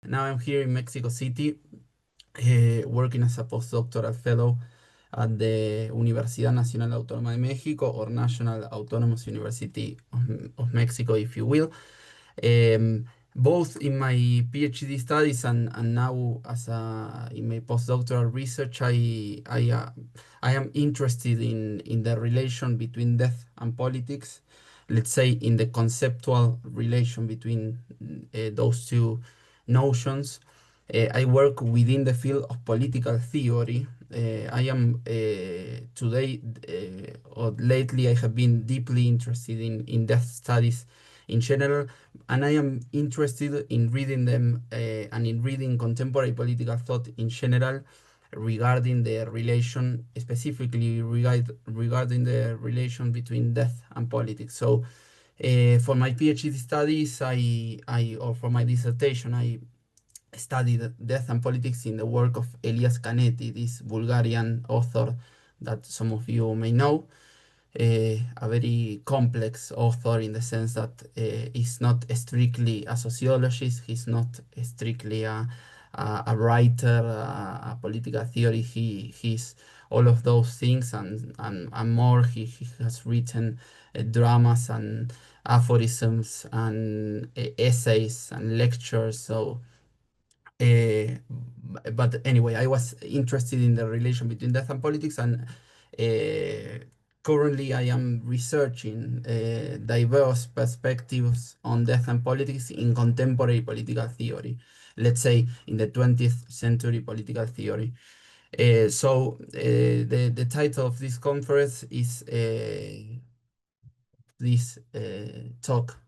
Now I'm here in Mexico City, working as a postdoctoral fellow at the Universidad Nacional Autónoma de México, or National Autonomous University of Mexico, if you will. Um, Both in my PhD studies and now in my postdoctoral research, I am interested in the relation between death and politics. Let's say in the conceptual relation between those two notions. I work within the field of political theory. I am today or lately I have been deeply interested in death studies in general, and I am interested in reading them and in reading contemporary political thought in general regarding the relation, specifically regarding the relation between death and politics. So, for my PhD studies, or for my dissertation, I studied death and politics in the work of Elias Canetti, this Bulgarian author that some of you may know. A very complex author in the sense that he's not strictly a sociologist, he's not strictly a writer, a political theory. He's all of those things and more. He has written dramas and aphorisms and essays and lectures. So but anyway, I was interested in the relation between death and politics, and currently I am researching diverse perspectives on death and politics in contemporary political theory, let's say in the 20th century political theory. The title of this conference is this talk.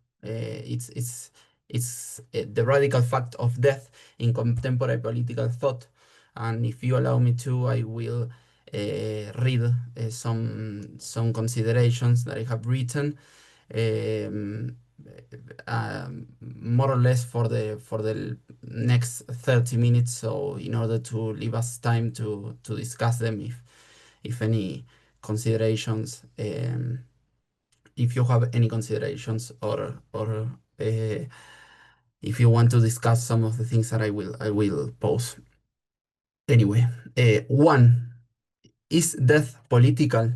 It's the radical fact of death in contemporary political thought, and if you allow me to, I will read some considerations that I have written, um, more or less for the next 30 minutes. So in order to leave us time to discuss them, if any considerations. If you have any considerations or if you want to discuss some of the things that I will pose. Anyway, one, is death political?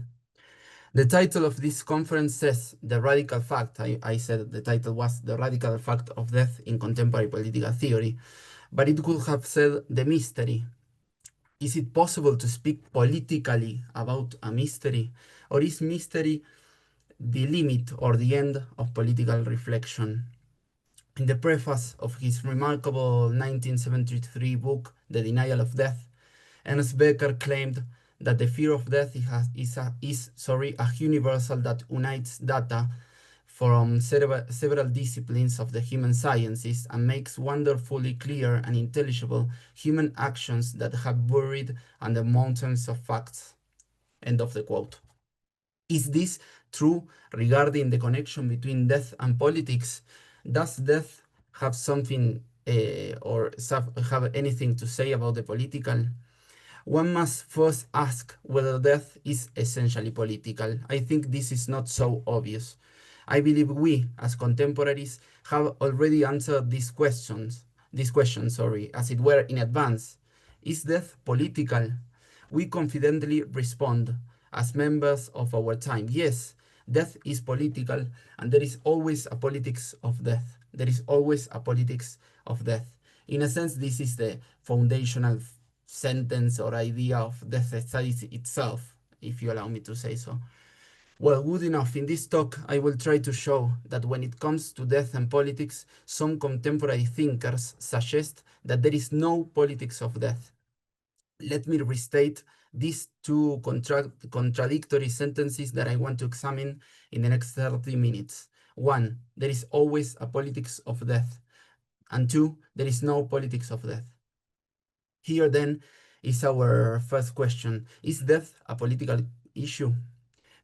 The title of this conference says the radical fact. I said the title was the radical fact of death in contemporary political theory, but it could have said the mystery. Is it possible to speak politically about a mystery, or is mystery the limit or the end of political reflection? In the preface of his remarkable 1973 book, The Denial of Death, Ernest Becker claimed that the fear of death is a universal that unites data from several disciplines of the human sciences and makes wonderfully clear and intelligible human actions that have buried under mountains of facts. End of the quote. Is this true regarding the connection between death and politics? Does death have something or have anything to say about the political? One must first ask whether death is essentially political. I think this is not so obvious. I believe we, as contemporaries, have already answered these questions, as it were, in advance. Is death political? We confidently respond, as members of our time, yes, death is political, and there is always a politics of death. There is always a politics of death. In a sense, this is the foundational sentence or idea of death studies itself, if you allow me to say so. Well, good enough. In this talk, I will try to show that when it comes to death and politics, some contemporary thinkers suggest that there is no politics of death. Let me restate these two contradictory sentences that I want to examine in the next 30 minutes. One, there is always a politics of death. And two, there is no politics of death. Here then is our first question. Is death a political issue?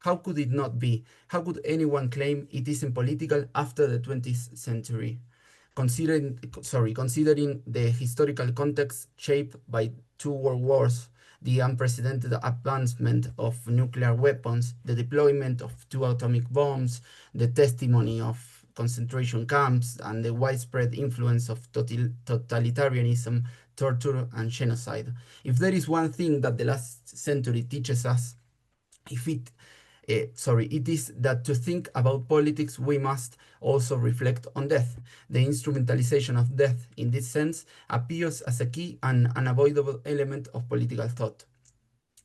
How could it not be? How could anyone claim it isn't political after the 20th century? Considering the historical context shaped by two world wars, the unprecedented advancement of nuclear weapons, the deployment of two atomic bombs, the testimony of concentration camps and the widespread influence of totalitarianism, torture, and genocide. If there is one thing that the last century teaches us, if it it is that to think about politics, we must also reflect on death. The instrumentalization of death, in this sense, appears as a key and unavoidable element of political thought,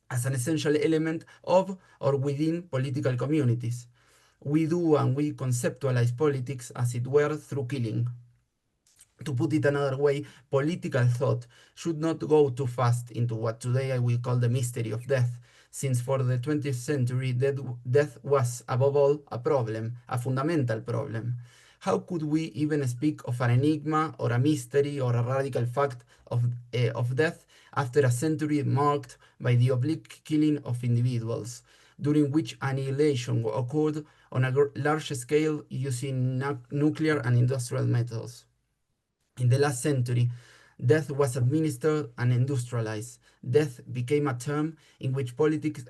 as an essential element of or within political communities. We do and we conceptualize politics, as it were, through killing. To put it another way, political thought should not go too fast into what today I will call the mystery of death, since for the 20th century death was, above all, a problem, a fundamental problem. How could we even speak of an enigma or a mystery or a radical fact of death after a century marked by the oblique killing of individuals, during which annihilation occurred on a large scale using nuclear and industrial methods? In the last century, death was administered and industrialized. Death became a term in which politics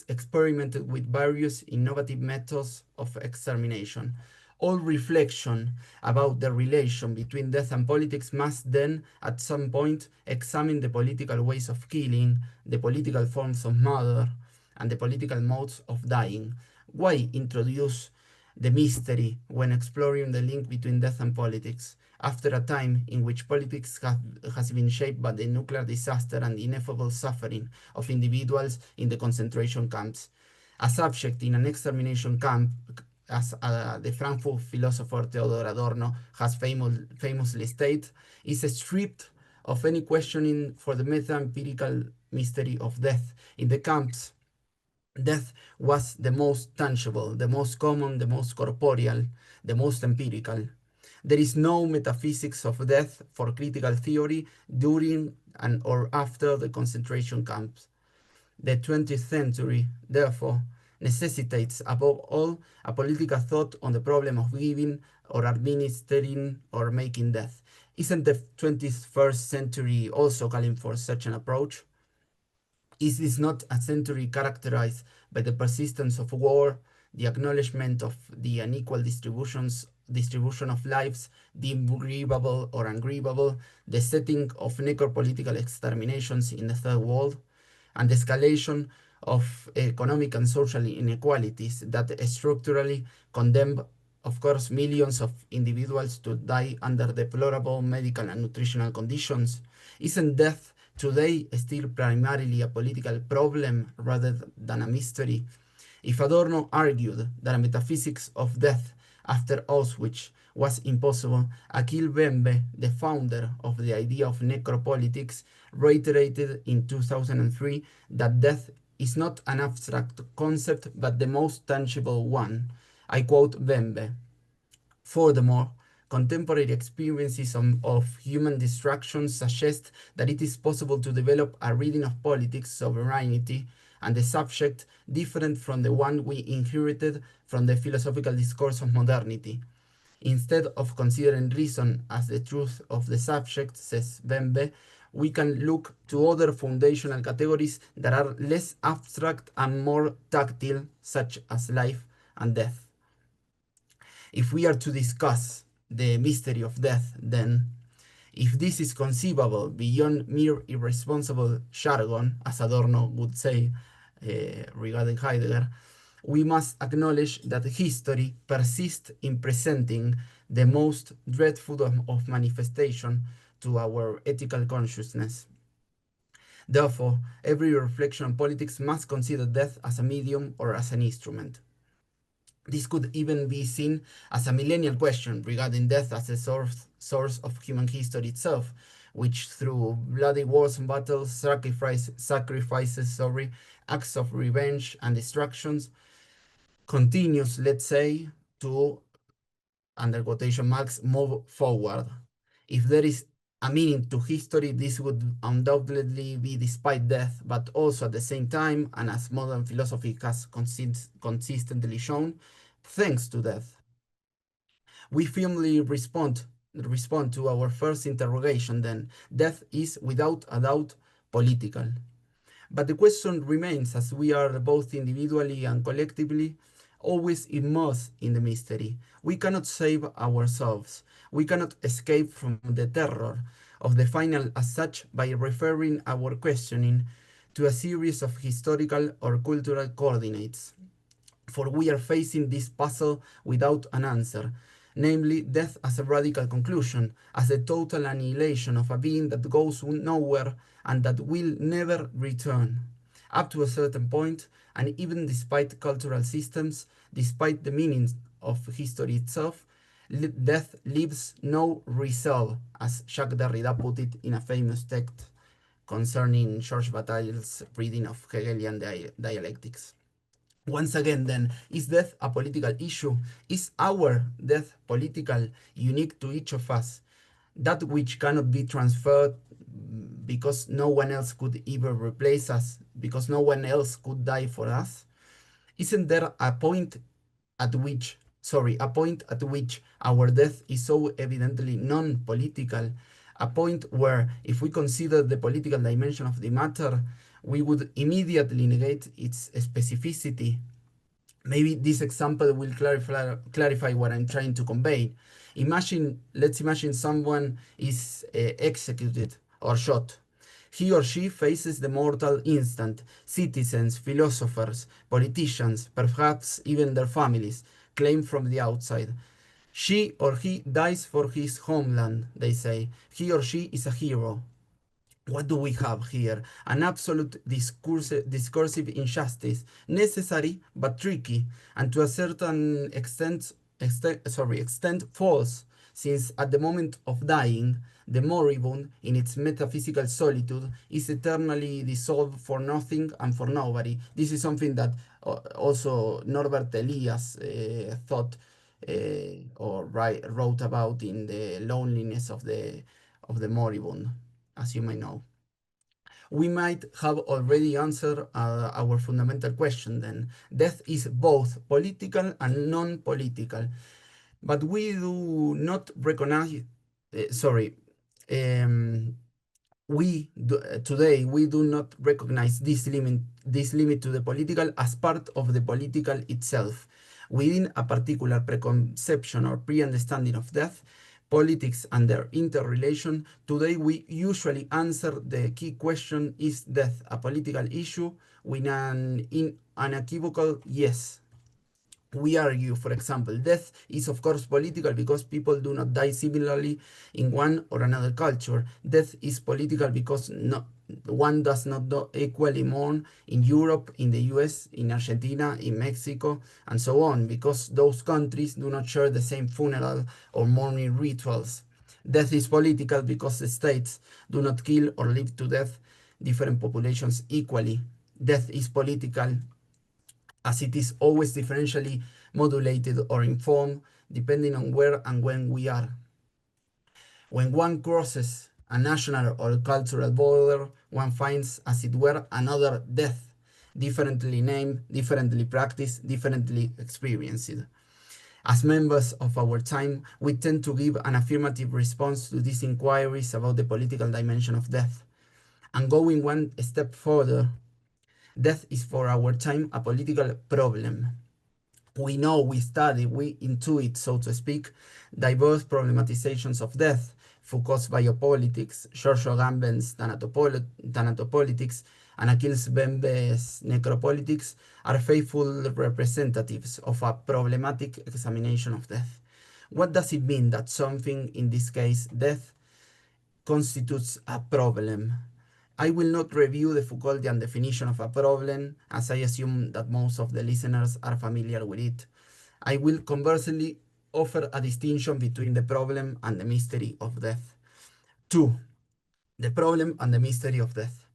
experimented with various innovative methods of extermination. All reflection about the relation between death and politics must then, at some point, examine the political ways of killing, the political forms of murder, and the political modes of dying. Why introduce the mystery when exploring the link between death and politics, after a time in which politics has been shaped by the nuclear disaster and the ineffable suffering of individuals in the concentration camps? A subject in an extermination camp, as the Frankfurt philosopher Theodor Adorno has famously stated, is stripped of any questioning for the meta-empirical mystery of death. In the camps, death was the most tangible, the most common, the most corporeal, the most empirical. There is no metaphysics of death for critical theory during and or after the concentration camps. The 20th century, therefore, necessitates above all a political thought on the problem of giving or administering or making death. Isn't the 21st century also calling for such an approach? Is this not a century characterized by the persistence of war, the acknowledgement of the unequal distribution of lives, the grievable or ungrievable, the setting of necropolitical exterminations in the Third World, and the escalation of economic and social inequalities that structurally condemn, of course, millions of individuals to die under deplorable medical and nutritional conditions? Isn't death today still primarily a political problem rather than a mystery? If Adorno argued that a metaphysics of death after Auschwitz was impossible, Achille Mbembe, the founder of the idea of necropolitics, reiterated in 2003 that death is not an abstract concept but the most tangible one. I quote Mbembe: "Furthermore, contemporary experiences of human destruction suggest that it is possible to develop a reading of politics, sovereignty, and the subject different from the one we inherited from the philosophical discourse of modernity. Instead of considering reason as the truth of the subject," says Bembe, "we can look to other foundational categories that are less abstract and more tactile, such as life and death." If we are to discuss the mystery of death, then, if this is conceivable beyond mere irresponsible jargon, as Adorno would say regarding Heidegger, we must acknowledge that history persists in presenting the most dreadful of manifestation to our ethical consciousness. Therefore, every reflection on politics must consider death as a medium or as an instrument. This could even be seen as a millennial question regarding death as a source of human history itself, which through bloody wars and battles, sacrifices, acts of revenge and destructions, continues, let's say, to, under quotation marks, move forward. If there is a meaning to history, this would undoubtedly be despite death, but also at the same time, and as modern philosophy has consistently shown, thanks to death. We firmly respond to our first interrogation then. Death is without a doubt political. But the question remains, as we are both individually and collectively always immersed in the mystery. We cannot save ourselves. We cannot escape from the terror of the final as such by referring our questioning to a series of historical or cultural coordinates. For we are facing this puzzle without an answer, namely death as a radical conclusion, as the total annihilation of a being that goes nowhere and that will never return. Up to a certain point, and even despite cultural systems, despite the meaning of history itself, death leaves no result, as Jacques Derrida put it in a famous text concerning Georges Bataille's reading of Hegelian dialectics. Once again, then, is death a political issue? Is our death political, unique to each of us? That which cannot be transferred because no one else could ever replace us, because no one else could die for us? Isn't there a point at which our death is so evidently non-political, a point where if we consider the political dimension of the matter, we would immediately negate its specificity? Maybe this example will clarify what I'm trying to convey. Let's imagine someone is executed or shot. He or she faces the mortal instant. Citizens, philosophers, politicians, perhaps even their families, claim from the outside. She or he dies for his homeland, they say. He or she is a hero. What do we have here? An absolute discursive injustice, necessary but tricky, and to a certain extent false, since at the moment of dying, the moribund, in its metaphysical solitude, is eternally dissolved for nothing and for nobody. This is something that also Norbert Elias thought wrote about in the loneliness of the moribund, as you may know. We might have already answered our fundamental question then. Death is both political and non-political, but we do not recognize, sorry, um, today we do not recognize this limit to the political as part of the political itself. Within a particular preconception or pre-understanding of death, politics and their interrelation, today we usually answer the key question: is death a political issue? With an unequivocal yes. We argue, for example, death is of course political because people do not die similarly in one or another culture. Death is political because one does not equally mourn in Europe, in the US, in Argentina, in Mexico, and so on, because those countries do not share the same funeral or mourning rituals. Death is political because the states do not kill or leave to death different populations equally. Death is political as it is always differentially modulated or informed depending on where and when we are. When one crosses a national or cultural border, one finds, as it were, another death, differently named, differently practiced, differently experienced. As members of our time, we tend to give an affirmative response to these inquiries about the political dimension of death. And going one step further, death is for our time a political problem. We know, we study, we intuit, so to speak, diverse problematizations of death. Foucault's biopolitics, Giorgio Agamben's thanatopolitics, and Achilles Bembe's necropolitics are faithful representatives of a problematic examination of death. What does it mean that something, in this case death, constitutes a problem? I will not review the Foucaultian definition of a problem, as I assume that most of the listeners are familiar with it. I will conversely offer a distinction between the problem and the mystery of death. 2. The problem and the mystery of death.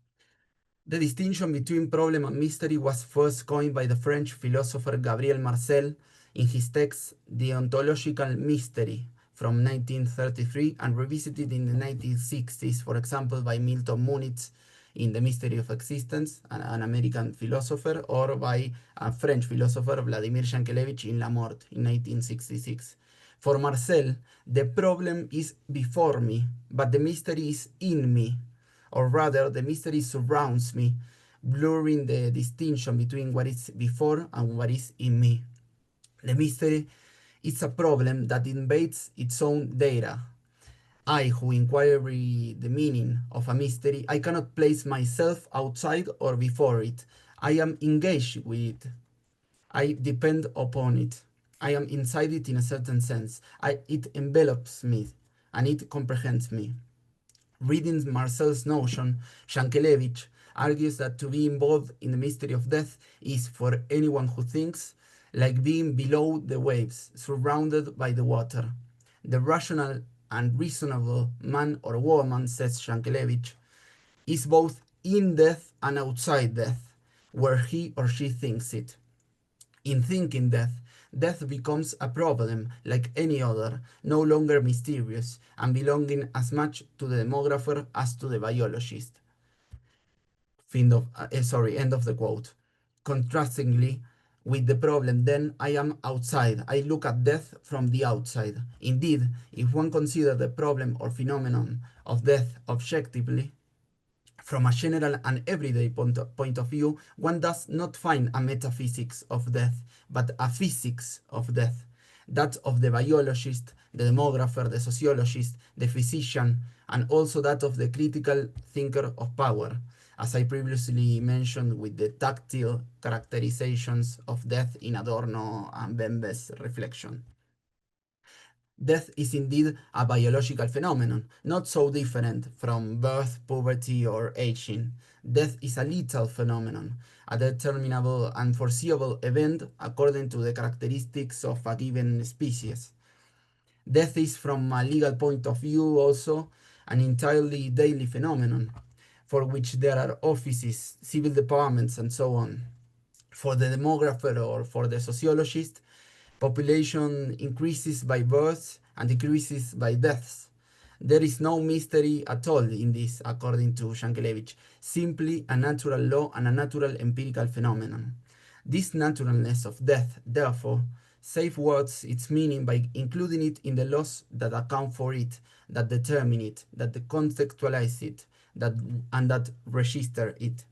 The distinction between problem and mystery was first coined by the French philosopher Gabriel Marcel in his text The Ontological Mystery from 1933 and revisited in the 1960s, for example, by Milton Munitz in The Mystery of Existence, an American philosopher, or by a French philosopher, Vladimir Yankelevich, in La Mort in 1966. For Marcel, the problem is before me, but the mystery is in me, or rather, the mystery surrounds me, blurring the distinction between what is before and what is in me. The mystery is a problem that invades its own data. I, who inquire the meaning of a mystery, I cannot place myself outside or before it. I am engaged with it. I depend upon it. I am inside it in a certain sense. It envelops me and it comprehends me. Reading Marcel's notion, Shankelevich argues that to be involved in the mystery of death is, for anyone who thinks, like being below the waves, surrounded by the water. The rational and reasonable man or woman, says Shankelevich, is both in death and outside death, where he or she thinks it. In thinking death, death becomes a problem like any other, no longer mysterious, and belonging as much to the demographer as to the biologist. End of the quote. Contrastingly, with the problem, then I am outside. I look at death from the outside. Indeed, if one considers the problem or phenomenon of death objectively, from a general and everyday point of view, one does not find a metaphysics of death, but a physics of death, that of the biologist, the demographer, the sociologist, the physician, and also that of the critical thinker of power, as I previously mentioned with the tactile characterizations of death in Adorno and Bembe's reflection. Death is indeed a biological phenomenon, not so different from birth, puberty, or aging. Death is a lethal phenomenon, a determinable and foreseeable event according to the characteristics of a given species. Death is, from a legal point of view, also an entirely daily phenomenon, for which there are offices, civil departments, and so on. For the demographer or for the sociologist, population increases by births and decreases by deaths. There is no mystery at all in this, according to Shankelevich, simply a natural law and a natural empirical phenomenon. This naturalness of death, therefore, safeguards its meaning by including it in the laws that account for it, that determine it, that contextualize it, and that register it.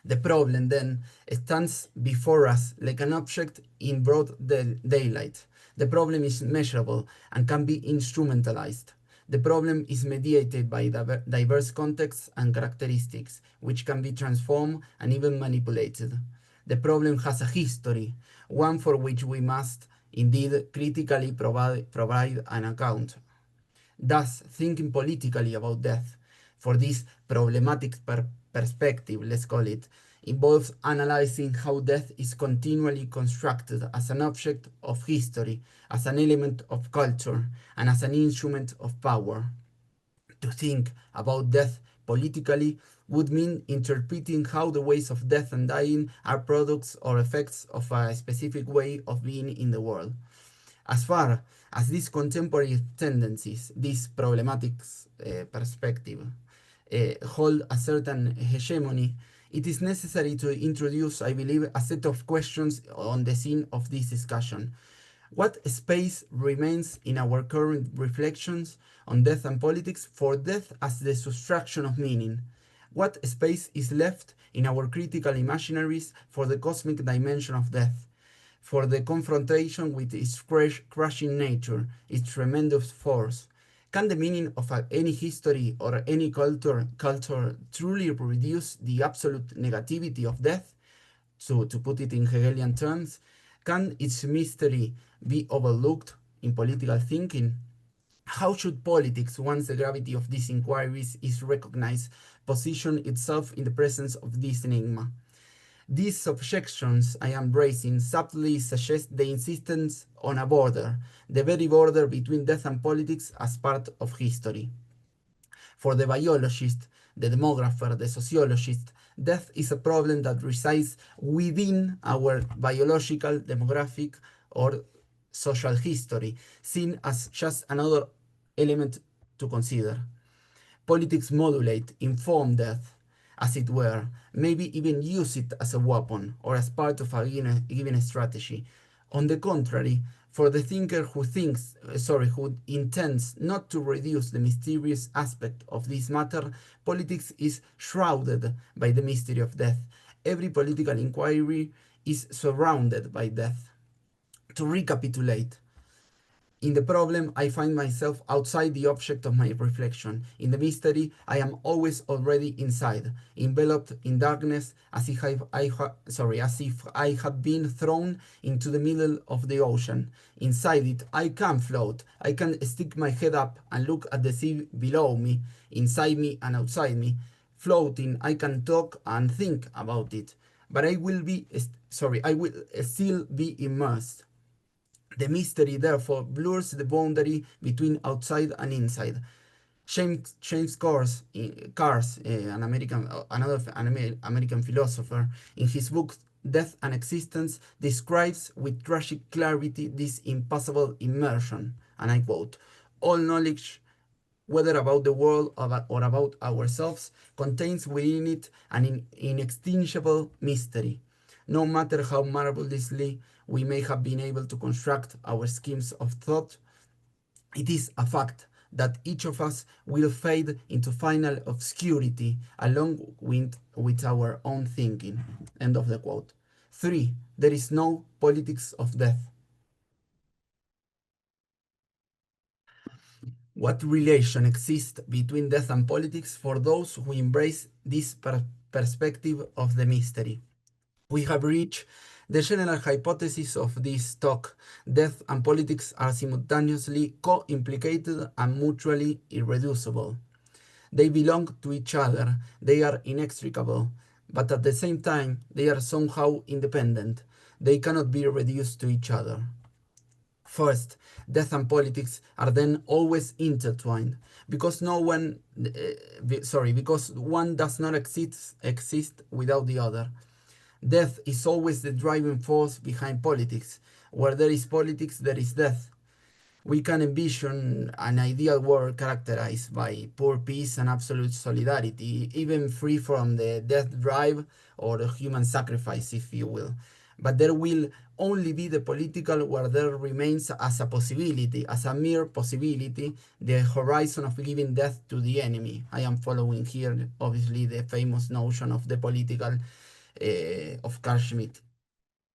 The problem, then, stands before us like an object in broad daylight. The problem is measurable and can be instrumentalized. The problem is mediated by diverse contexts and characteristics, which can be transformed and even manipulated. The problem has a history, one for which we must, indeed, critically provide an account. Thus, thinking politically about death, for this problematic perspective, let's call it, involves analyzing how death is continually constructed as an object of history, as an element of culture, and as an instrument of power. To think about death politically would mean interpreting how the ways of death and dying are products or effects of a specific way of being in the world. As far as these contemporary tendencies, this problematic perspective, hold a certain hegemony, it is necessary to introduce, I believe, a set of questions on the scene of this discussion. What space remains in our current reflections on death and politics for death as the subtraction of meaning? What space is left in our critical imaginaries for the cosmic dimension of death, for the confrontation with its crushing nature, its tremendous force? Can the meaning of any history or any culture truly reduce the absolute negativity of death? So, to put it in Hegelian terms, can its mystery be overlooked in political thinking? How should politics, once the gravity of these inquiries is recognized, position itself in the presence of this enigma? These objections I am raising subtly suggest the insistence on a border, the very border between death and politics as part of history. For the biologist, the demographer, the sociologist, death is a problem that resides within our biological, demographic, or social history, seen as just another element to consider. Politics modulate, inform death, as it were, maybe even use it as a weapon or as part of a given strategy. On the contrary, for the thinker who intends not to reduce the mysterious aspect of this matter, politics is shrouded by the mystery of death. Every political inquiry is surrounded by death. To recapitulate, in the problem, I find myself outside the object of my reflection. In the mystery, I am always already inside, enveloped in darkness, as if I had been thrown into the middle of the ocean. Inside it, I can float. I can stick my head up and look at the sea below me, inside me and outside me. Floating, I can talk and think about it, but I will still be immersed. The mystery therefore blurs the boundary between outside and inside. James Cars, American philosopher, in his book Death and Existence, describes with tragic clarity this impossible immersion. And I quote, all knowledge, whether about the world or about ourselves, contains within it an inextinguishable mystery. No matter how marvelously we may have been able to construct our schemes of thought, it is a fact that each of us will fade into final obscurity along with our own thinking. End of the quote. 3. There is no politics of death. What relation exists between death and politics for those who embrace this perspective of the mystery? We have reached the general hypothesis of this talk. Death and politics are simultaneously co-implicated and mutually irreducible. They belong to each other, they are inextricable, but at the same time, they are somehow independent. They cannot be reduced to each other. First, death and politics are then always intertwined, because because one does not exist without the other. Death is always the driving force behind politics. Where there is politics, there is death. We can envision an ideal world characterized by pure peace and absolute solidarity, even free from the death drive or the human sacrifice, if you will. But there will only be the political where there remains as a possibility, as a mere possibility, the horizon of giving death to the enemy. I am following here, obviously, the famous notion of the political of Carl Schmitt.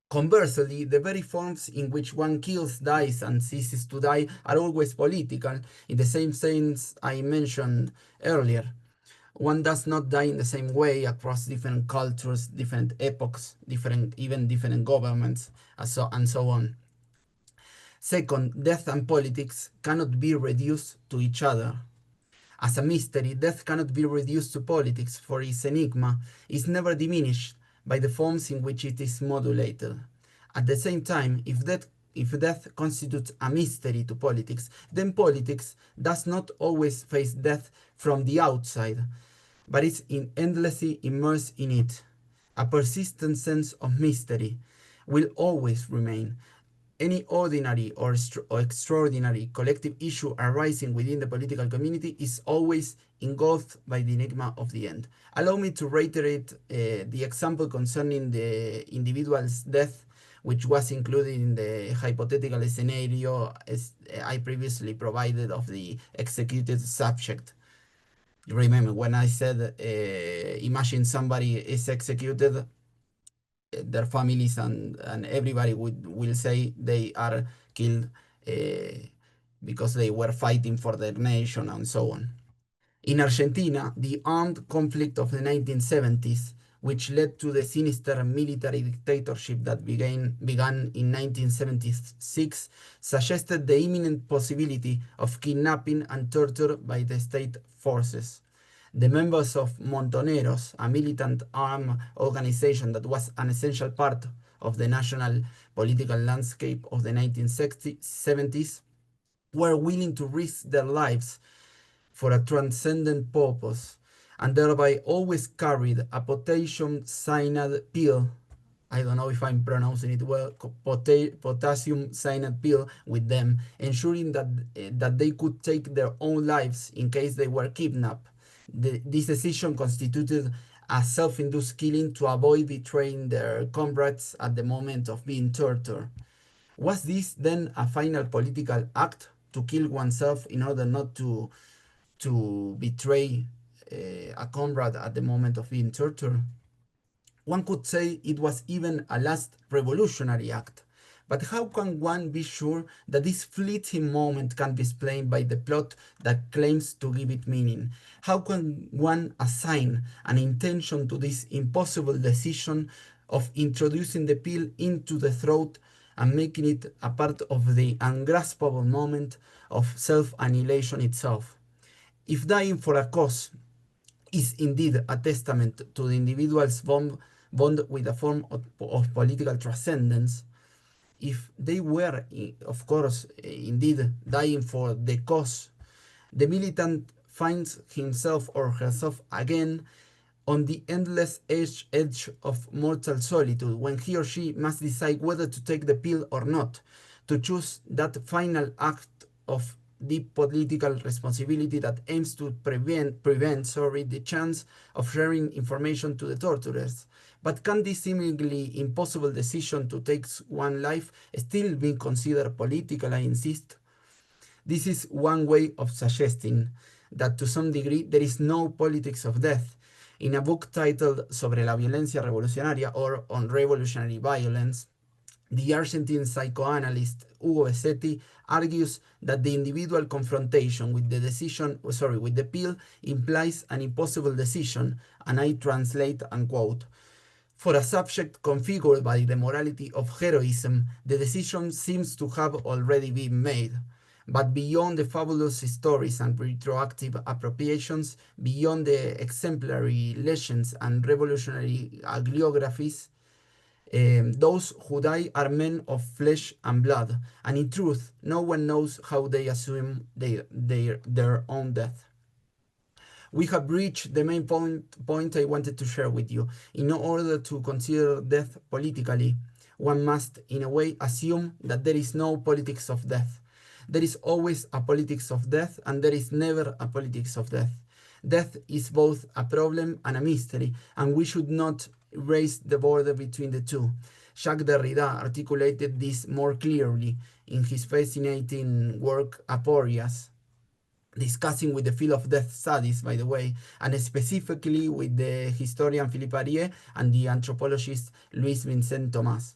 Conversely, the very forms in which one kills, dies, and ceases to die are always political, in the same sense I mentioned earlier. One does not die in the same way across different cultures, different epochs, even different governments, and so on. Second, death and politics cannot be reduced to each other. As a mystery, death cannot be reduced to politics, for its enigma is never diminished by the forms in which it is modulated. At the same time, if death constitutes a mystery to politics, then politics does not always face death from the outside, but is endlessly immersed in it. A persistent sense of mystery will always remain. Any ordinary or extraordinary collective issue arising within the political community is always engulfed by the enigma of the end. Allow me to reiterate the example concerning the individual's death, which was included in the hypothetical scenario as I previously provided of the executed subject. Remember when I said imagine somebody is executed, their families and everybody will say they are killed because they were fighting for their nation and so on. In Argentina, the armed conflict of the 1970s, which led to the sinister military dictatorship that began in 1976, suggested the imminent possibility of kidnapping and torture by the state forces. The members of Montoneros, a militant armed organization that was an essential part of the national political landscape of the 1970s, were willing to risk their lives for a transcendent purpose, and thereby always carried a potassium cyanide pill. I don't know if I'm pronouncing it well, potassium cyanide pill with them, ensuring that they could take their own lives in case they were kidnapped. This decision constituted a self-induced killing to avoid betraying their comrades at the moment of being tortured. Was this then a final political act to kill oneself in order not to betray a comrade at the moment of being tortured? One could say it was even a last revolutionary act, But how can one be sure that this fleeting moment can be explained by the plot that claims to give it meaning? How can one assign an intention to this impossible decision of introducing the pill into the throat and making it a part of the ungraspable moment of self-annihilation itself? If dying for a cause is indeed a testament to the individual's bond with a form of political transcendence, if they were, of course, indeed dying for the cause, the militant finds himself or herself again on the endless edge of mortal solitude when he or she must decide whether to take the pill or not, to choose that final act of deep political responsibility that aims to prevent the chance of sharing information to the torturers. But can this seemingly impossible decision to take one life still be considered political, I insist? This is one way of suggesting that to some degree there is no politics of death. In a book titled Sobre la violencia revolucionaria, or On Revolutionary Violence, the Argentine psychoanalyst Hugo Bessetti argues that the individual confrontation with with the pill implies an impossible decision, and I translate and quote, "For a subject configured by the morality of heroism, the decision seems to have already been made. But beyond the fabulous stories and retroactive appropriations, beyond the exemplary legends and revolutionary hagiographies, those who die are men of flesh and blood, and in truth, no one knows how they assume their own death." We have reached the main point I wanted to share with you. In order to consider death politically, one must, in a way, assume that there is no politics of death. There is always a politics of death, and there is never a politics of death. Death is both a problem and a mystery, and we should not erase the border between the two. Jacques Derrida articulated this more clearly in his fascinating work Aporias, discussing with the field of death studies, by the way, and specifically with the historian Philippe Arié and the anthropologist Louis Vincent Thomas.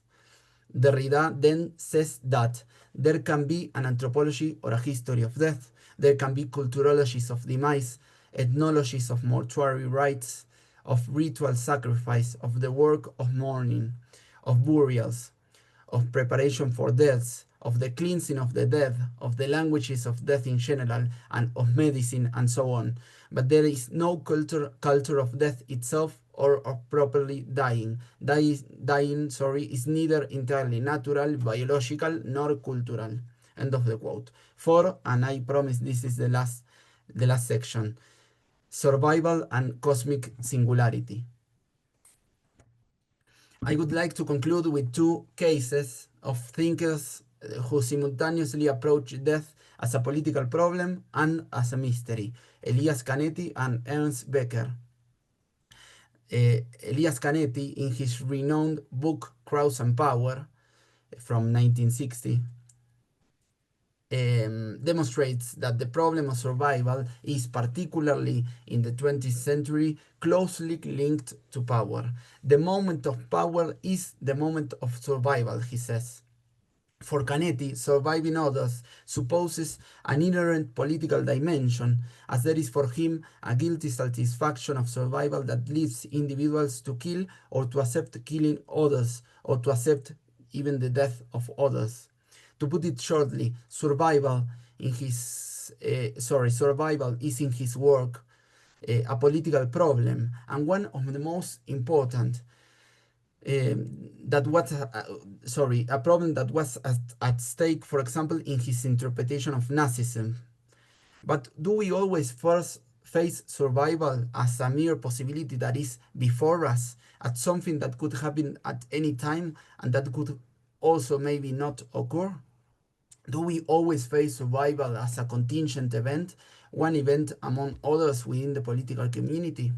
Derrida then says that there can be an anthropology or a history of death, there can be culturologies of demise, ethnologies of mortuary rites, of ritual sacrifice, of the work of mourning, of burials, of preparation for deaths, of the cleansing of the dead, of the languages of death in general, and of medicine, and so on. But there is no culture of death itself or of properly dying. Dying is neither entirely natural, biological, nor cultural. End of the quote. For, and I promise this is the last section, survival and cosmic singularity. I would like to conclude with two cases of thinkers who simultaneously approach death as a political problem and as a mystery: Elias Canetti and Ernest Becker. Elias Canetti, in his renowned book Crows and Power from 1960, demonstrates that the problem of survival is, particularly in the 20th century, closely linked to power. The moment of power is the moment of survival, he says. For Canetti, surviving others supposes an inherent political dimension, as there is for him a guilty satisfaction of survival that leads individuals to kill or to accept killing others, or to accept even the death of others. To put it shortly, survival is in his work a political problem, and one of the most important. A problem that was at stake, for example, in his interpretation of Nazism. But do we always first face survival as a mere possibility that is before us, as something that could happen at any time and that could also maybe not occur? Do we always face survival as a contingent event, one event among others within the political community?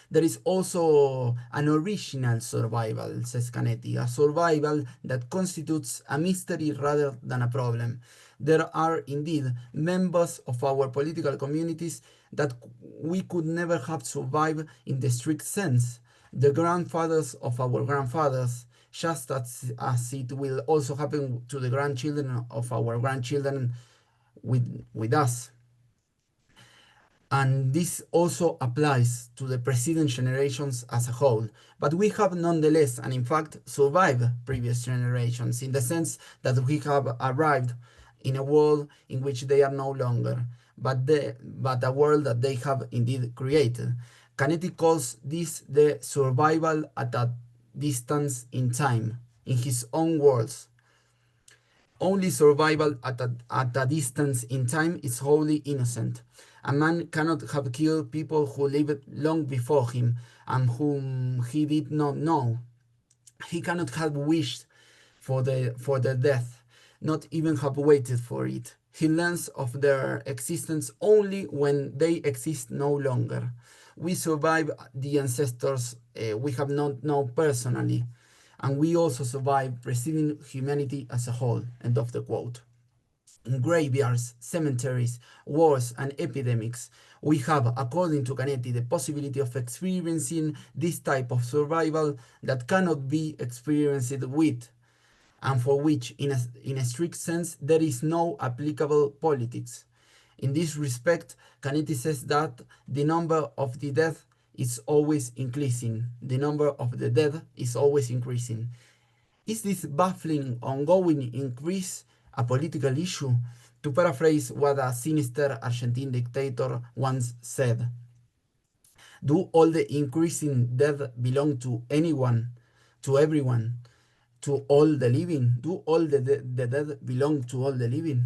There is also an original survival, says Canetti, a survival that constitutes a mystery rather than a problem. There are indeed members of our political communities that we could never have survived in the strict sense. The grandfathers of our grandfathers, just as it will also happen to the grandchildren of our grandchildren with us. And this also applies to the preceding generations as a whole. But we have nonetheless, and in fact, survived previous generations in the sense that we have arrived in a world in which they are no longer, but a world that they have indeed created. Canetti calls this the survival at a distance in time, in his own words. Only survival at a distance in time is wholly innocent. A man cannot have killed people who lived long before him and whom he did not know. He cannot have wished for their death, not even have waited for it. He learns of their existence only when they exist no longer. We survive the ancestors we have not known personally, and we also survive preceding humanity as a whole. End of the quote. In graveyards, cemeteries, wars, and epidemics, we have, according to Canetti, the possibility of experiencing this type of survival that cannot be experienced with, and for which, in a strict sense, there is no applicable politics. In this respect, Canetti says that the number of the dead is always increasing. The number of the dead is always increasing. Is this baffling ongoing increase a political issue? To paraphrase what a sinister Argentine dictator once said, do all the increasing dead belong to anyone, to everyone, to all the living? Do all the dead belong to all the living?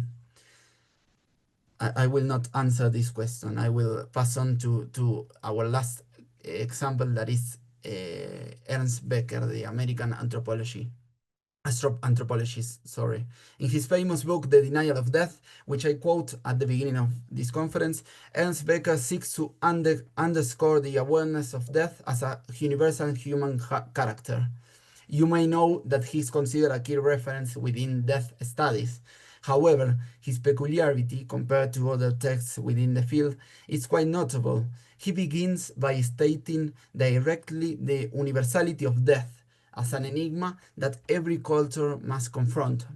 I will not answer this question. I will pass on to our last example, that is Ernest Becker, the American anthropologist, sorry. In his famous book, The Denial of Death, which I quote at the beginning of this conference, Ernst Becker seeks to underscore the awareness of death as a universal human character. You may know that he is considered a key reference within death studies. However, his peculiarity compared to other texts within the field is quite notable. He begins by stating directly the universality of death as an enigma that every culture must confront.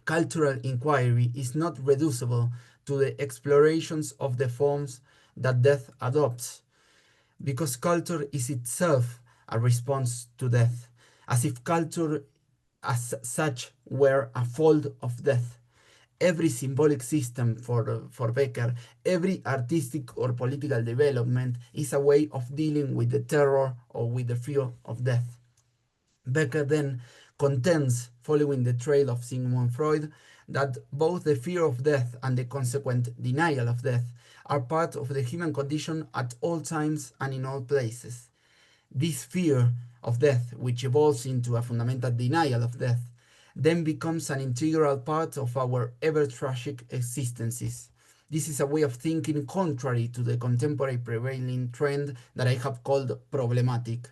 Cultural inquiry is not reducible to the explorations of the forms that death adopts, because culture is itself a response to death, as if culture as such were a fold of death. Every symbolic system for Becker, every artistic or political development is a way of dealing with the terror or with the fear of death. Becker then contends, following the trail of Sigmund Freud, that both the fear of death and the consequent denial of death are part of the human condition at all times and in all places. This fear of death, which evolves into a fundamental denial of death, then becomes an integral part of our ever-tragic existences. This is a way of thinking contrary to the contemporary prevailing trend that I have called problematic.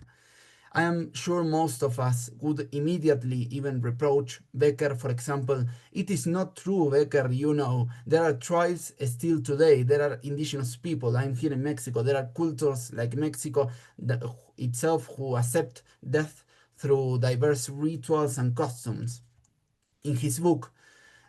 I am sure most of us would immediately even reproach Becker, for example. It is not true, Becker, you know. There are tribes still today. There are indigenous people. I'm here in Mexico. There are cultures like Mexico itself who accept death through diverse rituals and customs. In his book,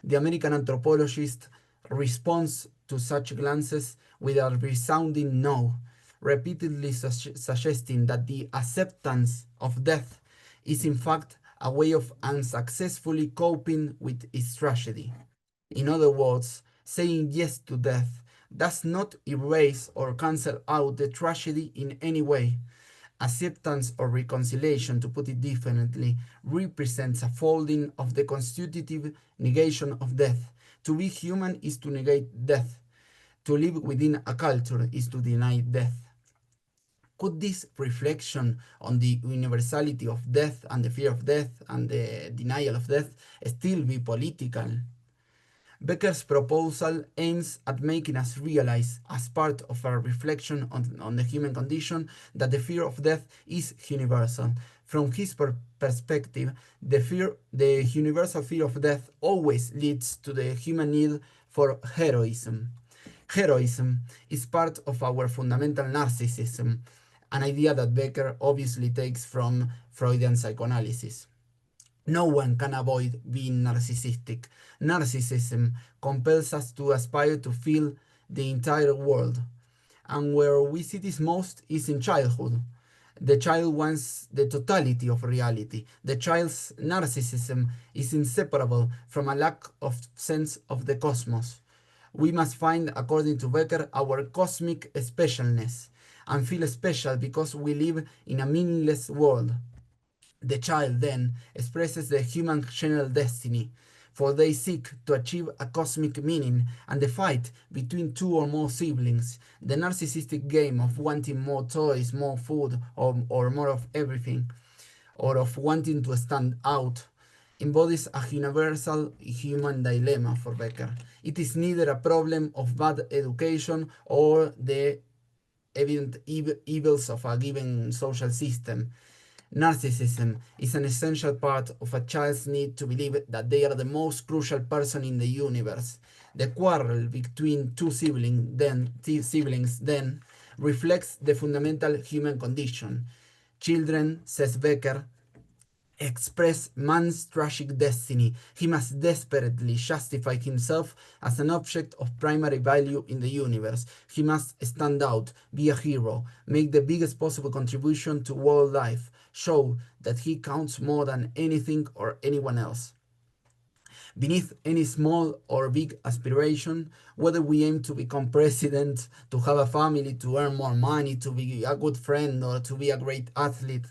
the American anthropologist responds to such glances with a resounding no, repeatedly suggesting that the acceptance of death is in fact a way of unsuccessfully coping with its tragedy. In other words, saying yes to death does not erase or cancel out the tragedy in any way. Acceptance or reconciliation, to put it differently, represents a folding of the constitutive negation of death. To be human is to negate death. To live within a culture is to deny death. Could this reflection on the universality of death and the fear of death and the denial of death still be political? Becker's proposal aims at making us realize, as part of our reflection on the human condition, that the fear of death is universal. From his perspective, the universal fear of death always leads to the human need for heroism. Heroism is part of our fundamental narcissism, an idea that Becker obviously takes from Freudian psychoanalysis. No one can avoid being narcissistic. Narcissism compels us to aspire to feel the entire world. And where we see this most is in childhood. The child wants the totality of reality. The child's narcissism is inseparable from a lack of sense of the cosmos. We must find, according to Becker, our cosmic specialness and feel special because we live in a meaningless world. The child then expresses the human general destiny, for they seek to achieve a cosmic meaning, and the fight between two or more siblings, the narcissistic game of wanting more toys, more food, or more of everything, or of wanting to stand out, embodies a universal human dilemma for Becker. It is neither a problem of bad education or the evident evils of a given social system. Narcissism is an essential part of a child's need to believe that they are the most crucial person in the universe. The quarrel between two siblings then reflects the fundamental human condition. Children, says Becker, express man's tragic destiny. He must desperately justify himself as an object of primary value in the universe. He must stand out, be a hero, make the biggest possible contribution to world life, show that he counts more than anything or anyone else. Beneath any small or big aspiration, whether we aim to become president, to have a family, to earn more money, to be a good friend, or to be a great athlete,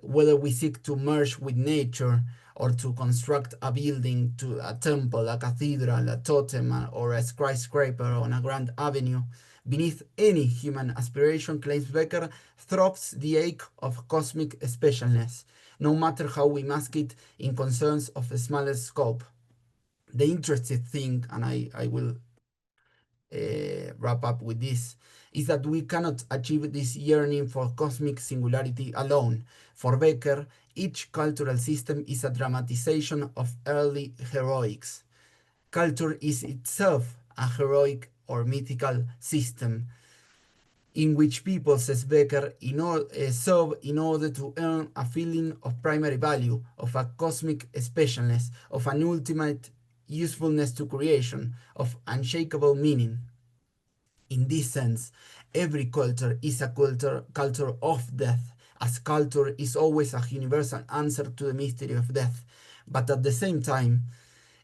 whether we seek to merge with nature or to construct a building, to a temple, a cathedral, a totem, or a skyscraper on a grand avenue, beneath any human aspiration, claims Becker, throbs the ache of cosmic specialness, no matter how we mask it in concerns of a smaller scope. The interesting thing, and I will wrap up with this, is that we cannot achieve this yearning for cosmic singularity alone. For Becker, each cultural system is a dramatization of early heroics. Culture is itself a heroic or mythical system in which people, says Becker, serve in order to earn a feeling of primary value, of a cosmic specialness, of an ultimate usefulness to creation, of unshakable meaning. In this sense, every culture is a culture of death, as culture is always a universal answer to the mystery of death. But at the same time,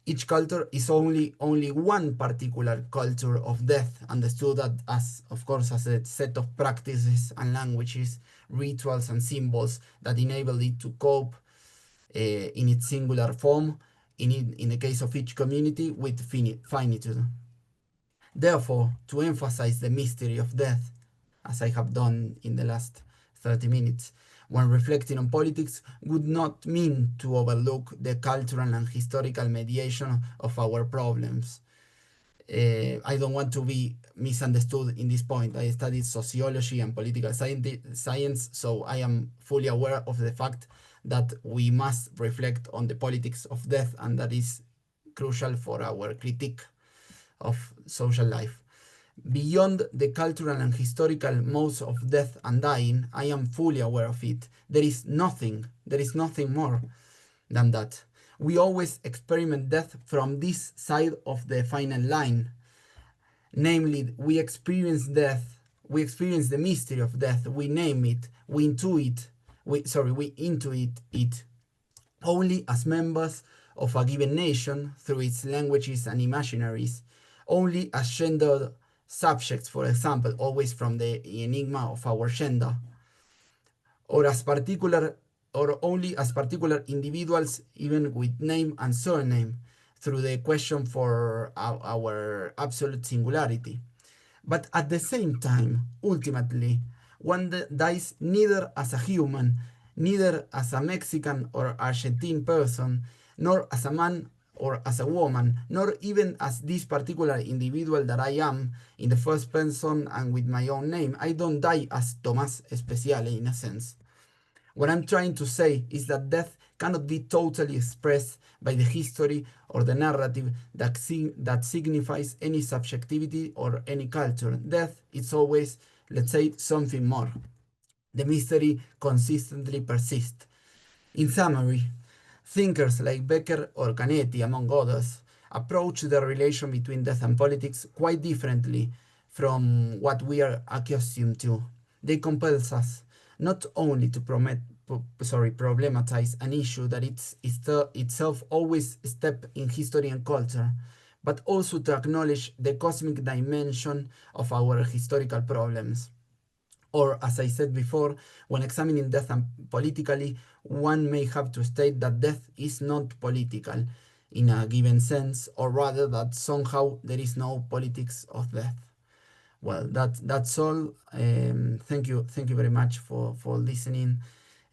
each culture is only one particular culture of death, understood as, of course, as a set of practices and languages, rituals and symbols that enable it to cope in its singular form, in the case of each community, with finitude. Therefore, to emphasize the mystery of death, as I have done in the last 30 minutes, when reflecting on politics, would not mean to overlook the cultural and historical mediation of our problems. I don't want to be misunderstood in this point. I studied sociology and political science, so I am fully aware of the fact that we must reflect on the politics of death, and that is crucial for our critique of social life. Beyond the cultural and historical modes of death and dying, I am fully aware of it. There is nothing more than that. We always experiment death from this side of the final line. Namely, we experience the mystery of death, we name it, we intuit it only as members of a given nation through its languages and imaginaries, only as gendered subjects, for example, always from the enigma of our gender, or as particular or only as particular individuals, even with name and surname, through the question for our absolute singularity. But at the same time, ultimately, one dies neither as a human, neither as a Mexican or Argentine person, nor as a man or as a woman, nor even as this particular individual that I am in the first person and with my own name. I don't die as Tomás Speziale in a sense. What I'm trying to say is that death cannot be totally expressed by the history or the narrative that signifies any subjectivity or any culture. Death is always, let's say, something more. The mystery consistently persists. In summary, Thinkers like Becker or Canetti, among others, approach the relation between death and politics quite differently from what we are accustomed to. They compel us not only to problematize an issue that itself always step in history and culture, but also to acknowledge the cosmic dimension of our historical problems. Or, as I said before, when examining death and politically, one may have to state that death is not political in a given sense, or rather that somehow there is no politics of death. Well, that's all. Thank you very much for listening.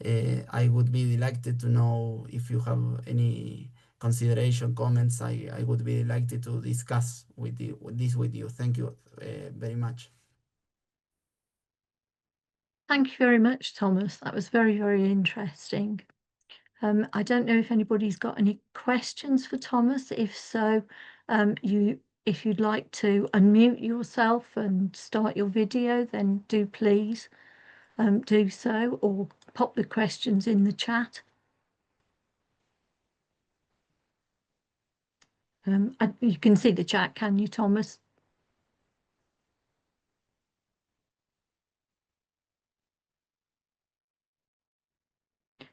I would be delighted to know if you have any consideration, comments. I would be delighted to discuss with you. Thank you very much. Thank you very much, Thomas. That was very, very interesting. I don't know if anybody's got any questions for Thomas. If so, if you'd like to unmute yourself and start your video, then do please do so, or pop the questions in the chat. You can see the chat, can you, Thomas?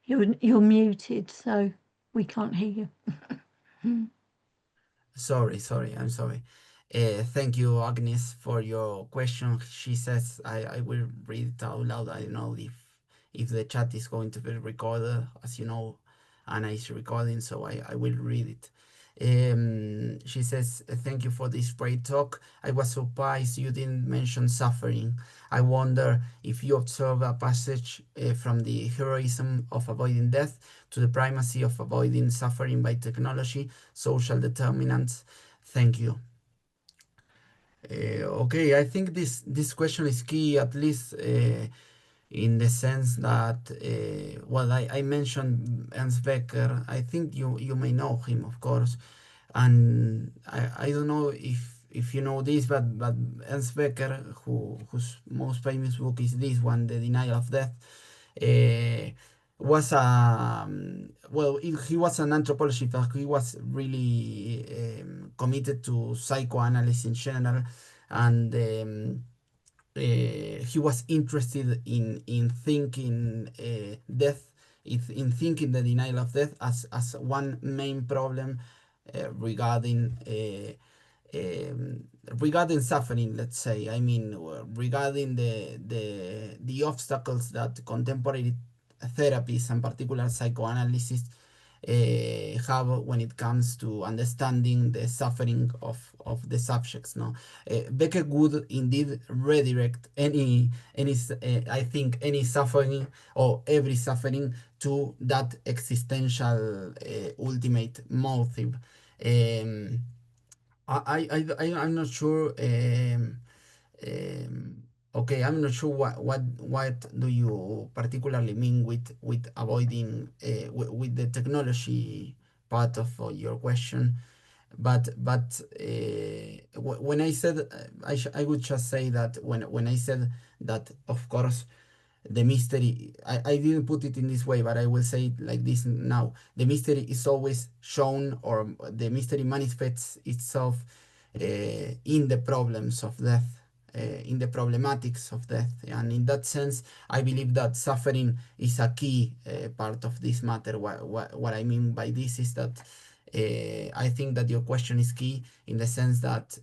You're muted, so we can't hear you. Sorry, I'm sorry. Thank you, Agnes, for your question. She says I will read it out loud. I don't know if the chat is going to be recorded, as you know, Anna is recording, so I will read it. She says, thank you for this great talk. I was surprised you didn't mention suffering. I wonder if you observe a passage from the heroism of avoiding death to the primacy of avoiding suffering by technology, social determinants. Thank you. Okay, I think this question is key, at least in the sense that, well, I mentioned Ernst Becker. I think you may know him, of course, and I don't know if you know this, but Ernst Becker, whose most famous book is this one, The Denial of Death, uh, was well, he was an anthropologist, but he was really committed to psychoanalysis in general, and he was interested in thinking death, in thinking the denial of death as one main problem regarding regarding suffering, let's say. I mean, regarding the obstacles that contemporary therapies and particular psychoanalysis have when it comes to understanding the suffering of the subjects. No, Becker would indeed redirect I think any suffering or every suffering to that existential ultimate motive. Um, I'm not sure. Okay, I'm not sure what do you particularly mean with avoiding with the technology part of your question, but when I said I would just say that when I said that, of course, the mystery, I didn't put it in this way, but I will say it like this now. The mystery is always shown, or the mystery manifests itself in the problems of death, in the problematics of death. And in that sense, I believe that suffering is a key part of this matter. What I mean by this is that I think that your question is key in the sense that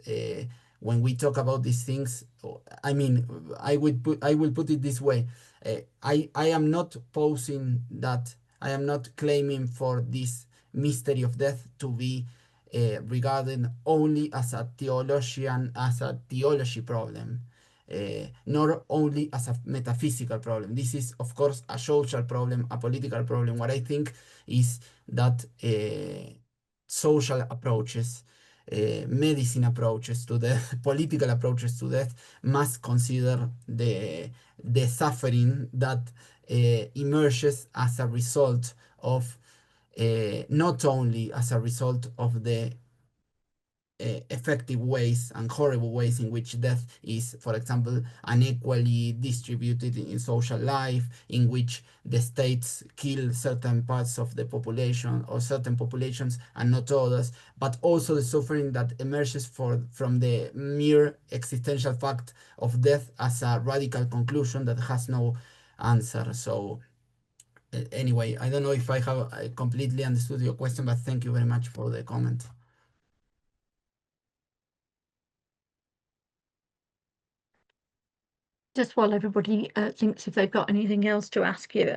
when we talk about these things, I mean, I will put it this way. I am not posing that, I am not claiming for this mystery of death to be regarded only as a theologian, as a theology problem, nor only as a metaphysical problem. This is, of course, a social problem, a political problem. What I think is that social approaches, medicine approaches to death, political approaches to death must consider the suffering that emerges as a result of not only as a result of the effective ways and horrible ways in which death is, for example, unequally distributed in social life, in which the states kill certain parts of the population or certain populations and not others, but also the suffering that emerges from the mere existential fact of death as a radical conclusion that has no answer. So, anyway, I don't know if I have completely understood your question, but thank you very much for the comment. Just while everybody thinks if they've got anything else to ask you,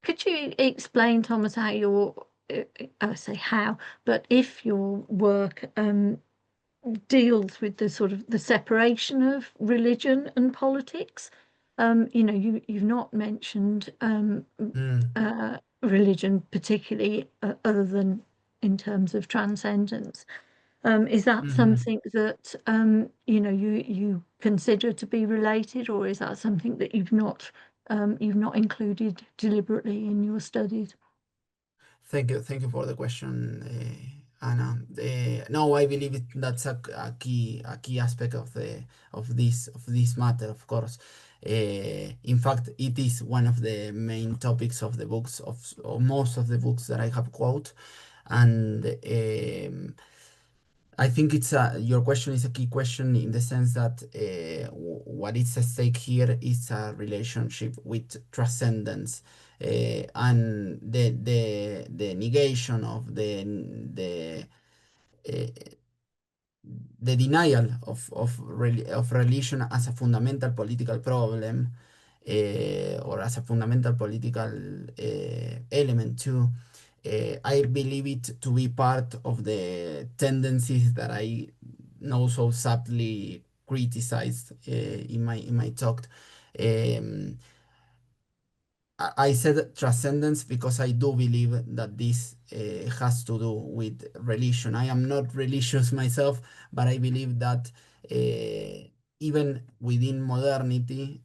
could you explain, Thomas, how your I say how, but if your work deals with the sort of the separation of religion and politics? You've not mentioned Mm. religion particularly, other than in terms of transcendence. Is that Mhm. something that you consider to be related, or is that something that you've not included deliberately in your studies? Thank you for the question, Anna. No, I believe that's a key aspect of this matter, of course. In fact, it is one of the main topics of the books of most of the books that I have quote, and I think your question is a key question in the sense that what is at stake here is a relationship with transcendence, and the negation of uh, the denial of religion as a fundamental political problem, or as a fundamental political element too. I believe it to be part of the tendencies that I know so subtly criticized in my talk. Um, I said transcendence because I do believe that this has to do with religion. I am not religious myself, but I believe that even within modernity,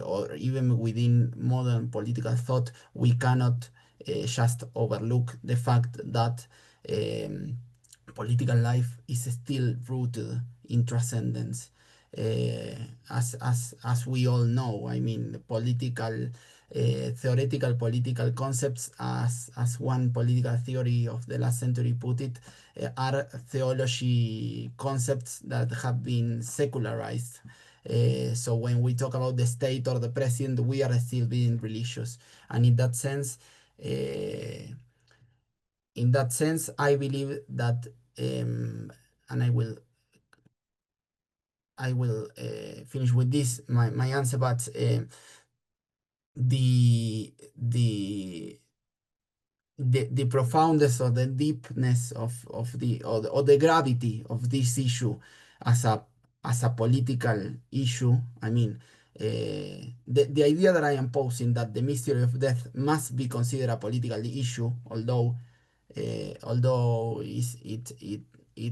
or even within modern political thought, we cannot just overlook the fact that um, political life is still rooted in transcendence. As we all know, I mean, theoretical political concepts, as one political theory of the last century put it, are theology concepts that have been secularized. So when we talk about the state or the president, we are still being religious, and uh, in that sense, I believe that, and I will finish with this my answer, but the the profoundness or the deepness or the gravity of this issue as a political issue. I mean, the idea that I am posing that the mystery of death must be considered a political issue, although it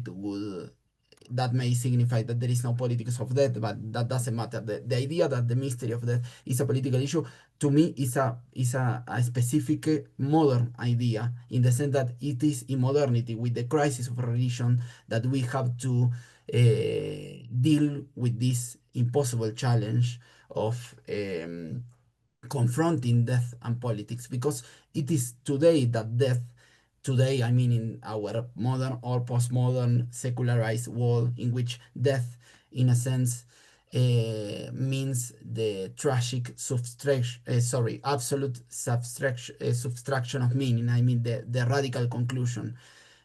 would that may signify that there is no politics of death, but that doesn't matter. The idea that the mystery of death is a political issue, to me, a specific modern idea, in the sense that it is in modernity, with the crisis of religion, that we have to deal with this impossible challenge of confronting death and politics, because it is today that death, today I mean in our modern or postmodern secularized world, in which death, in a sense, means the tragic subtraction, absolute subtraction of meaning. I mean the radical conclusion.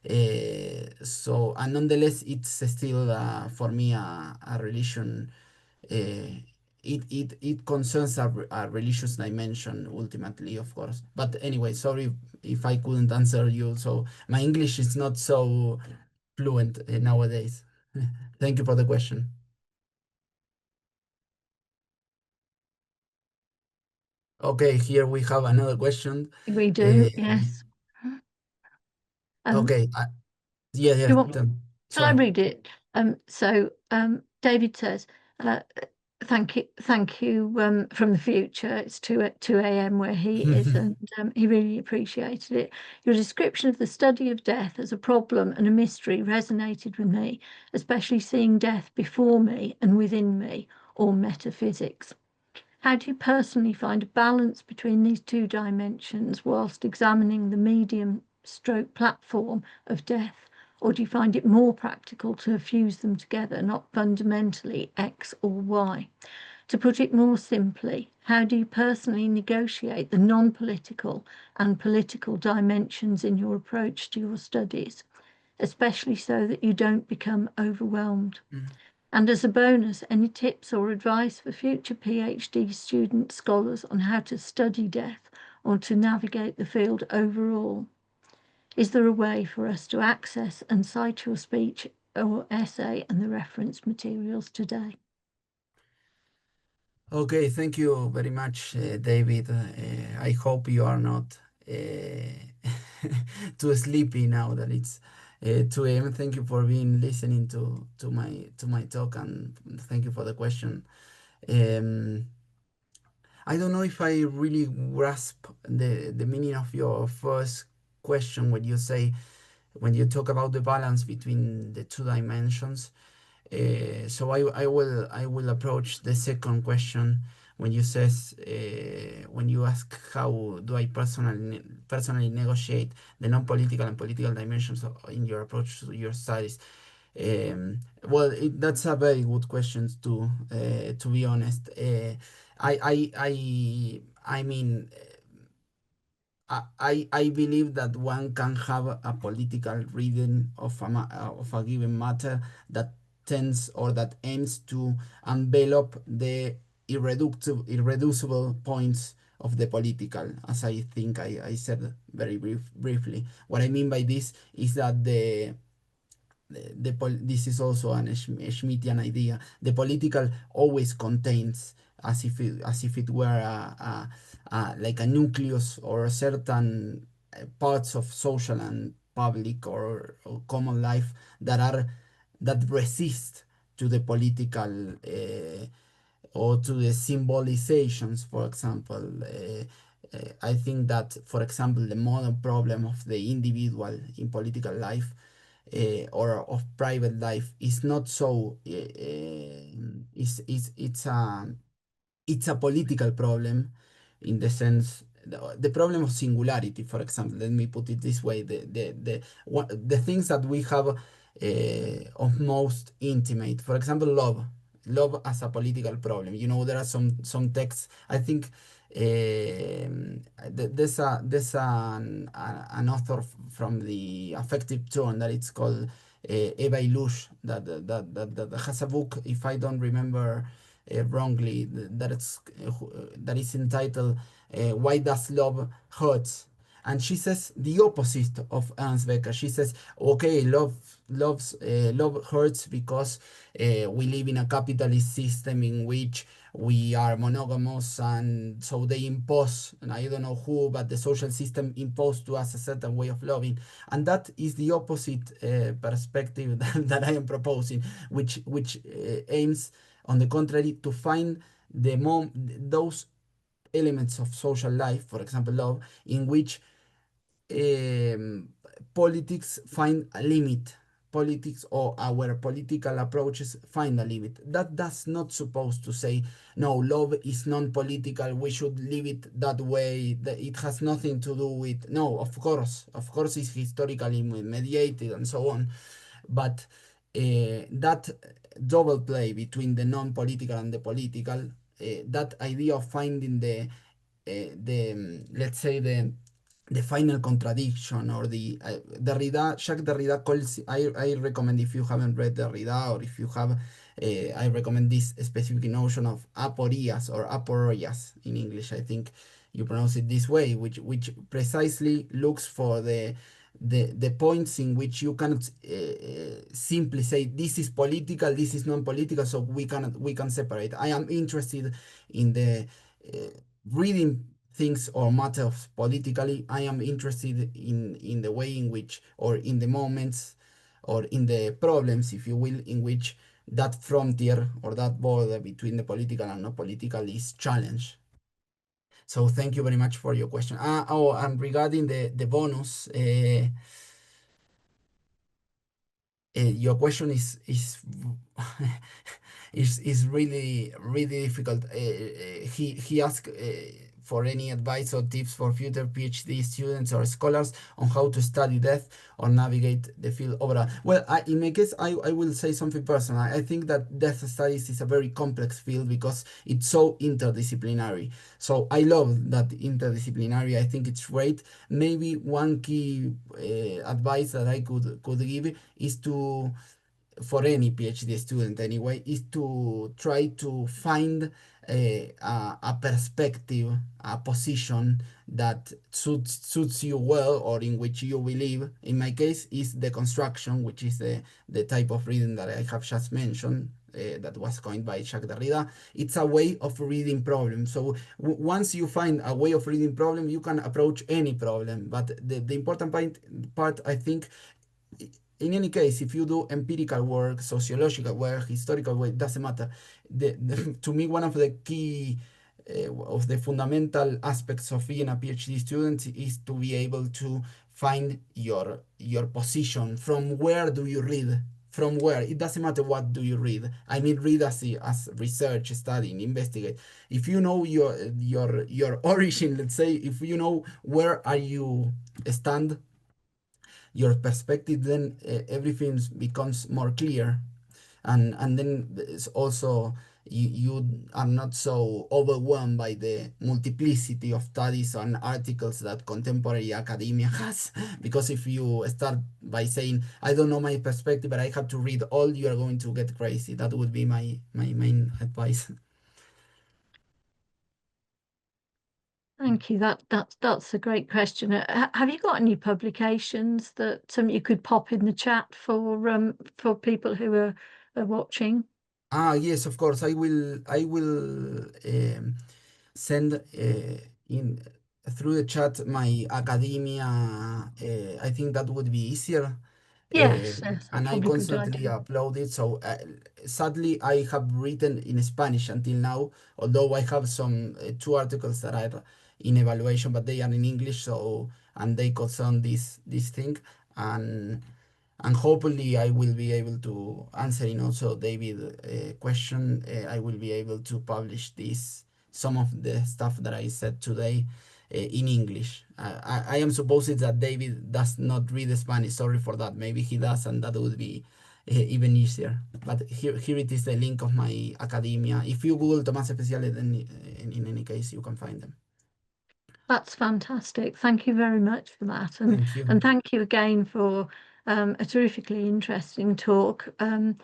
And nonetheless, it's still for me a religion. It concerns a religious dimension ultimately, of course. But anyway, sorry if I couldn't answer you. So my English is not so fluent nowadays. Thank you for the question. Okay, here we have another question. We Uh, do, yes. Do okay, yeah, yeah. you want? Shall I Sorry. read it? David says, uh, thank you from the future. It's 2 a.m. where he is, and he really appreciated it. Your description of the study of death as a problem and a mystery resonated with me, especially seeing death before me and within me, or metaphysics. How do you personally find a balance between these two dimensions whilst examining the medium stroke platform of death? Or do you find it more practical to fuse them together, not fundamentally X or Y? To put it more simply, how do you personally negotiate the non-political and political dimensions in your approach to your studies, especially so that you don't become overwhelmed? And as a bonus, any tips or advice for future PhD student scholars on how to study death or to navigate the field overall? Is there a way for us to access and cite your speech or essay and the reference materials today? Okay, thank you very much, David. I hope you are not too sleepy now that it's 2 a.m. Thank you for being listening to my talk, and thank you for the question. Um, I don't know if I really grasp the meaning of your first question when you say when you talk about the balance between the two dimensions. So I will approach the second question when you says when you ask how do I personally negotiate the non-political and political dimensions in your approach to your studies. Well, that's a very good question to be honest. I mean, I believe that one can have a political reading of a given matter that tends or that aims to envelop the irreducible points of the political, as I think I said very briefly. What I mean by this is that this is also an Schmittian idea. The political always contains, as if it were like a nucleus or a certain parts of social and public or common life that resist to the political or to the symbolizations, for example. I think that, for example, the modern problem of the individual in political life or of private life is not so. It's a political problem in the sense the problem of singularity, for example. Let me put it this way: the things that we have of most intimate, for example, love as a political problem. There are some texts. I think there's an author from the affective turn that it's called Eva Illush that has a book, if I don't remember wrongly, that is entitled "Why Does Love Hurts?" And she says the opposite of Ernst Becker. She says, okay, love hurts because we live in a capitalist system in which we are monogamous, and so they impose, and I don't know who, but the social system imposed to us a certain way of loving. And that is the opposite perspective that I am proposing, which aims, on the contrary, to find those elements of social life, for example, love, in which um, politics find a limit. Politics or our political approaches find a limit. That does not supposed to say no, love is non-political. We should leave it that way. That it has nothing to do with. No, of course, it's historically mediated and so on. But that double play between the non-political and the political, that idea of finding let's say the final contradiction, or Jacques Derrida calls. I recommend, if you haven't read Derrida, or if you have, I recommend this specific notion of aporias or aporias in English. I think you pronounce it this way, which precisely looks for the points in which you cannot simply say this is political, this is non-political, so we can separate. I am interested in the uh, reading things or matters politically. I am interested in the way in which, or in the moments, or in the problems, if you will, in which that frontier or that border between the political and not political is challenged. So thank you very much for your question. And regarding the bonus, your question is really difficult. He asked for any advice or tips for future PhD students or scholars on how to study death or navigate the field overall. Well, in my case, I will say something personal. I think that death studies is a very complex field because it's so interdisciplinary. So I love that interdisciplinary. I think it's great. Maybe one key advice that I could give is to, for any PhD student anyway, is to try to find a perspective, a position that suits you well or in which you believe. In my case, is the construction, which is the type of reading that I have just mentioned. That was coined by Jacques Derrida. It's a way of reading problems. So once you find a way of reading problem, you can approach any problem. But the important part, I think, in any case, if you do empirical work, sociological work, historical work, it doesn't matter. To me, one of the key of the fundamental aspects of being a PhD student is to be able to find your position. From where do you read? From where? It doesn't matter what do you read. I mean, read as research, studying, investigate. If you know your origin, let's say, if you know where are you stand, your perspective, then everything becomes more clear, and then it's also you are not so overwhelmed by the multiplicity of studies and articles that contemporary academia has. Because if you start by saying I don't know my perspective but I have to read all, you are going to get crazy. That would be my main advice. Thank you. That's a great question. Have you got any publications that you could pop in the chat for people who are watching? Yes, of course. I will send in through the chat my academia. I think that would be easier. Yes, yes, that's And I probably a good constantly idea. upload it. So sadly, I have written in Spanish until now, although I have some two articles that are in evaluation, but they are in English. So and they concern this thing, and and hopefully I will be able to answering also David question. I will be able to publish this some of the stuff that I said today in English. I am supposed that David does not read Spanish. Sorry for that. Maybe he does, and that would be even easier. But here it is the link of my academia. If you Google Tomás Speziale, then in any case you can find them. That's fantastic. Thank you very much for that, Thank you. and thank you again for a terrifically interesting talk. I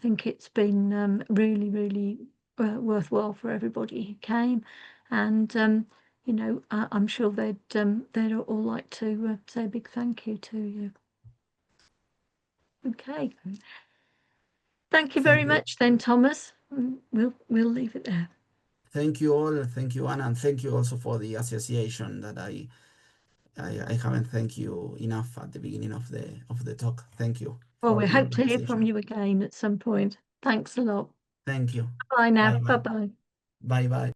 think it's been really worthwhile for everybody who came, and I'm sure they'd all like to say a big thank you to you. Okay. Thank you very Thank you. much then, Thomas. We'll leave it there. Thank you all. Thank you, Anna, and thank you also for the association that I haven't thanked you enough at the beginning of the talk. Thank you Well, for we the hope to hear from organization. you again at some point. Thanks a lot. Thank you. Bye now. Bye Bye bye. bye. Bye bye.